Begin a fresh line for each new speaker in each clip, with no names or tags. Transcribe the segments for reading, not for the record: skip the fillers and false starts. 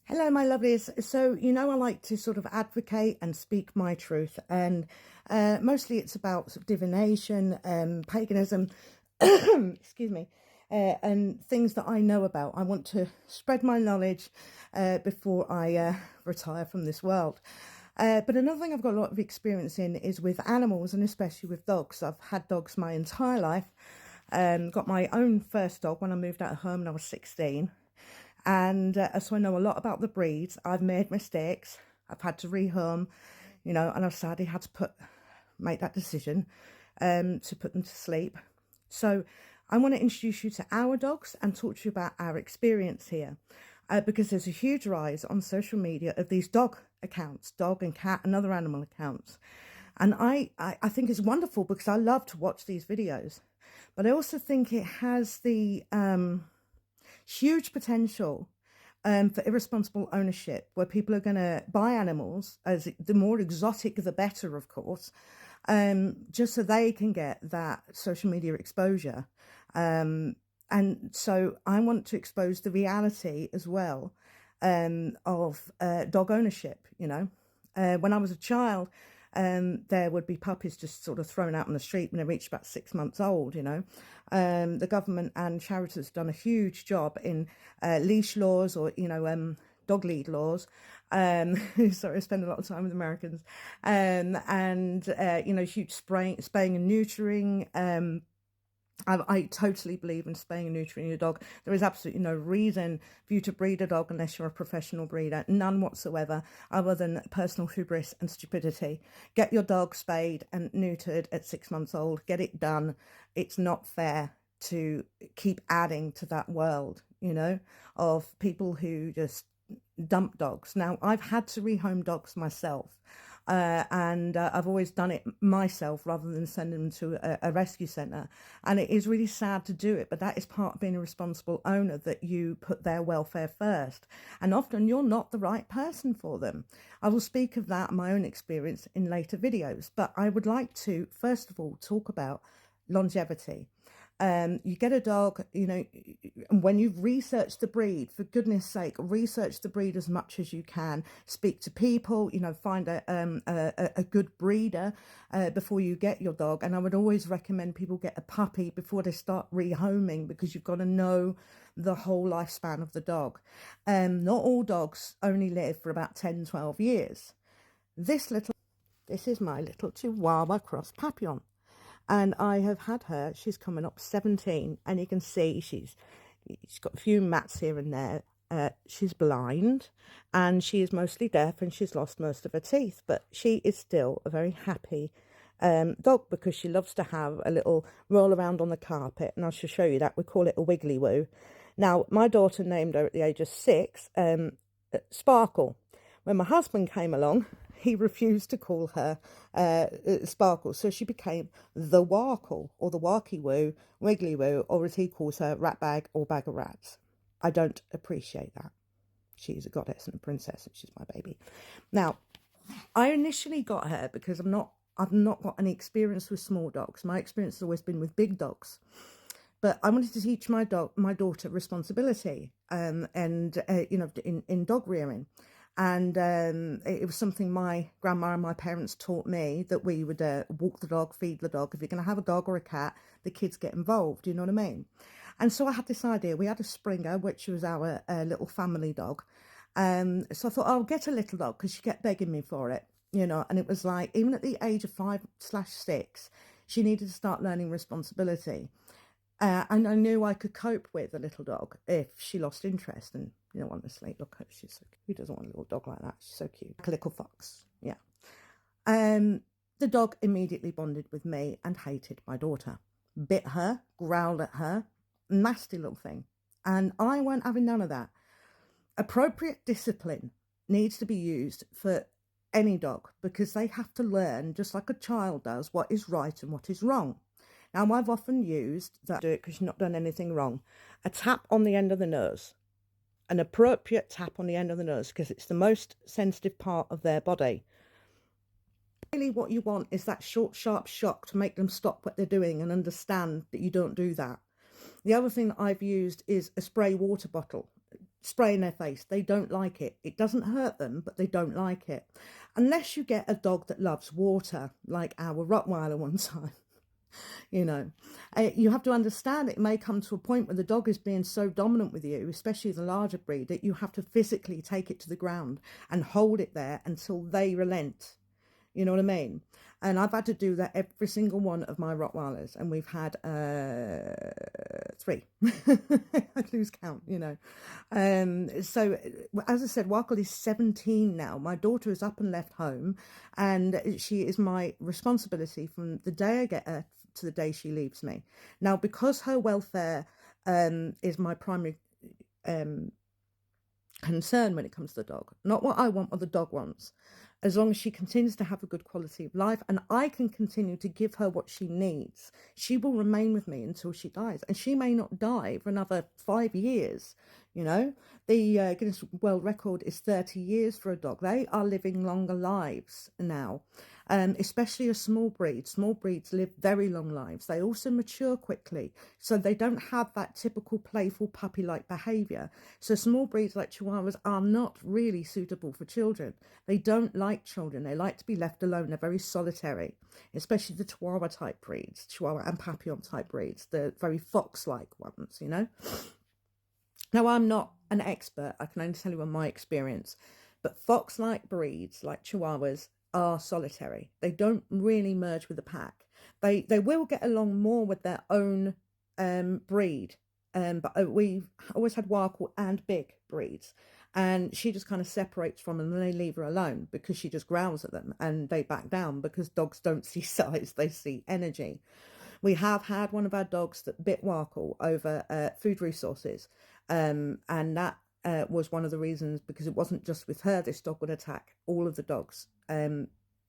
Hello, my lovelies. So, I like to sort of advocate and speak my truth, and mostly it's about sort of divination, paganism, excuse me, and things that I know about. I want to spread my knowledge before I retire from this world. But another thing I've got a lot of experience in is with animals, and especially with dogs. I've had dogs my entire life. Got my own first dog when I moved out of home when I was 16. And so I know a lot about the breeds. I've made mistakes. I've had to rehome, and I've sadly had to make that decision to put them to sleep. So I want to introduce you to our dogs and talk to you about our experience here. Because there's a huge rise on social media of these dog accounts, dog and cat and other animal accounts. And I think it's wonderful because I love to watch these videos. But I also think it has the huge potential for irresponsible ownership, where people are going to buy animals, as the more exotic the better, of course, just so they can get that social media exposure. And so I want to expose the reality as well of dog ownership. When I was a child, there would be puppies just sort of thrown out on the street when they reached about 6 months old. The government and charities have done a huge job in leash laws, or dog lead laws. Sorry, I spend a lot of time with Americans. And huge spaying and neutering. I totally believe in spaying and neutering your dog. There is absolutely no reason for you to breed a dog unless you're a professional breeder. None whatsoever, other than personal hubris and stupidity. Get your dog spayed and neutered at 6 months old. Get it done. It's not fair to keep adding to that world, of people who just dump dogs. Now, I've had to rehome dogs myself. And I've always done it myself rather than sending them to a rescue centre. And it is really sad to do it, but that is part of being a responsible owner, that you put their welfare first. And often you're not the right person for them. I will speak of that, my own experience, in later videos. But I would like to, first of all, talk about longevity. You get a dog, and when you've researched the breed, for goodness sake, research the breed as much as you can. Speak to people, find a good breeder before you get your dog. And I would always recommend people get a puppy before they start rehoming, because you've got to know the whole lifespan of the dog. Not all dogs only live for about 10, 12 years. This is my little Chihuahua Cross Papillon. And I have had her, she's coming up 17, and you can see she's got a few mats here and there. She's blind, and she is mostly deaf, and she's lost most of her teeth, but she is still a very happy dog, because she loves to have a little roll around on the carpet, and I shall show you that. We call it a wiggly woo. Now, my daughter named her at the age of 6 Sparkle. When my husband came along, he refused to call her Sparkle, so she became the Warkle, or the Warky Woo, Wiggly Woo, or as he calls her, Rat Bag or Bag of Rats. I don't appreciate that. She's a goddess and a princess, and she's my baby. Now, I initially got her because I've not got any experience with small dogs. My experience has always been with big dogs. But I wanted to teach my daughter responsibility, in dog rearing. And it was something my grandma and my parents taught me, that we would walk the dog, feed the dog. If you're going to have a dog or a cat, the kids get involved, you know what I mean? And so I had this idea. We had a Springer, which was our little family dog. So I thought, I'll get a little dog, because she kept begging me for it, and it was like, even at the age of 5/6, she needed to start learning responsibility. And I knew I could cope with a little dog if she lost interest. And honestly, look, she's so cute. Who doesn't want a little dog like that? She's so cute. Like a little fox, yeah. The dog immediately bonded with me and hated my daughter. Bit her, growled at her, nasty little thing. And I weren't having none of that. Appropriate discipline needs to be used for any dog, because they have to learn, just like a child does, what is right and what is wrong. Now, I've often used that, do it because you've not done anything wrong, a tap on the end of the nose, an appropriate tap on the end of the nose, because it's the most sensitive part of their body. Really what you want is that short, sharp shock to make them stop what they're doing and understand that you don't do that. The other thing that I've used is a spray water bottle. spray in their face. They don't like it. It doesn't hurt them, but they don't like it. Unless you get a dog that loves water, like our Rottweiler one time. You know, you have to understand it may come to a point where the dog is being so dominant with you, especially the larger breed, that you have to physically take it to the ground and hold it there until they relent. You know what I mean? And I've had to do that every single one of my Rottweilers, and we've had 3. I lose count, you know. So as I said, Warkle is 17 now. My daughter is up and left home, and she is my responsibility from the day I get her to the day she leaves me. Now, because her welfare is my primary concern when it comes to the dog, not what I want, what the dog wants. As long as she continues to have a good quality of life and I can continue to give her what she needs, she will remain with me until she dies. And she may not die for another 5 years. You know, the Guinness World Record is 30 years for a dog. They are living longer lives now, especially a small breed. Small breeds live very long lives. They also mature quickly, so they don't have that typical playful puppy-like behaviour. So small breeds like Chihuahuas are not really suitable for children. They don't like children. They like to be left alone. They're very solitary, especially the Chihuahua type breeds, Chihuahua and Papillon type breeds, the very fox-like ones, you know. Now, I'm not an expert. I can only tell you on my experience. But fox-like breeds, like Chihuahuas, are solitary. They don't really merge with the pack. They will get along more with their own breed. But we've always had Warkle and big breeds. And she just kind of separates from them and they leave her alone because she just growls at them and they back down because dogs don't see size, they see energy. We have had one of our dogs that bit Warkle over food resources. And that was one of the reasons, because it wasn't just with her. This dog would attack all of the dogs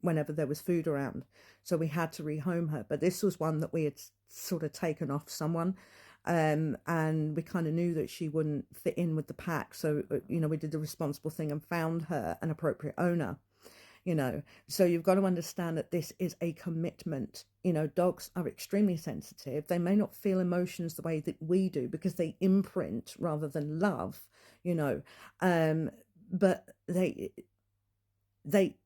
whenever there was food around. So we had to rehome her. But this was one that we had sort of taken off someone. And we kind of knew that she wouldn't fit in with the pack. So, you know, we did the responsible thing and found her an appropriate owner. You know, so you've got to understand that this is a commitment. You know, dogs are extremely sensitive. They may not feel emotions the way that we do because they imprint rather than love, you know, but they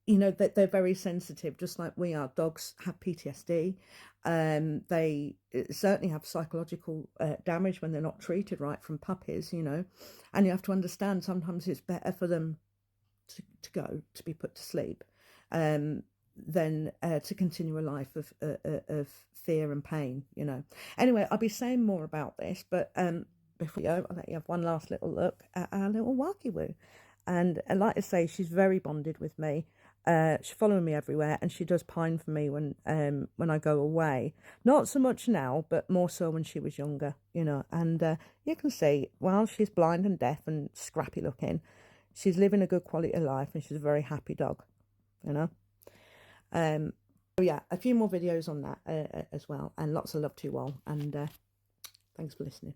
you know, that they're very sensitive, just like we are. Dogs have PTSD. They certainly have psychological damage when they're not treated right from puppies, you know, and you have to understand sometimes it's better for them to be put to sleep than to continue a life of fear and pain, you know. Anyway, I'll be saying more about this, but before we go, I'll let you have one last little look at our little Wagyu. And like I say, she's very bonded with me. She's following me everywhere, and she does pine for me when I go away. Not so much now, but more so when she was younger, you know. And you can see, while she's blind and deaf and scrappy looking, she's living a good quality of life, and she's a very happy dog, you know. So yeah, a few more videos on that as well, and lots of love to you all, and thanks for listening.